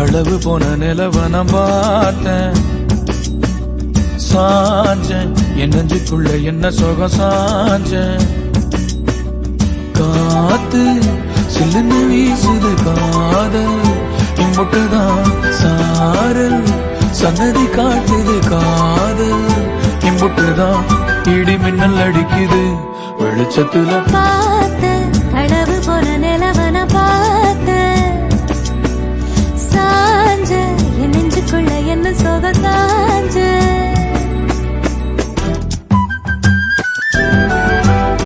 களவு போன நிலவன பார்த்தேன் சாஞ்சேன் என் நெஞ்சுக்குள்ள என்ன சுகம் சாஞ்சேன் காத்து சில்லுன்னு வீசுது காதல் இம்புட்டுதான் சாரல் சன்னதி காட்டுது காதல் இம்புட்டுதான் இடி மின்னல் அடிக்குது வெளிச்சத்துல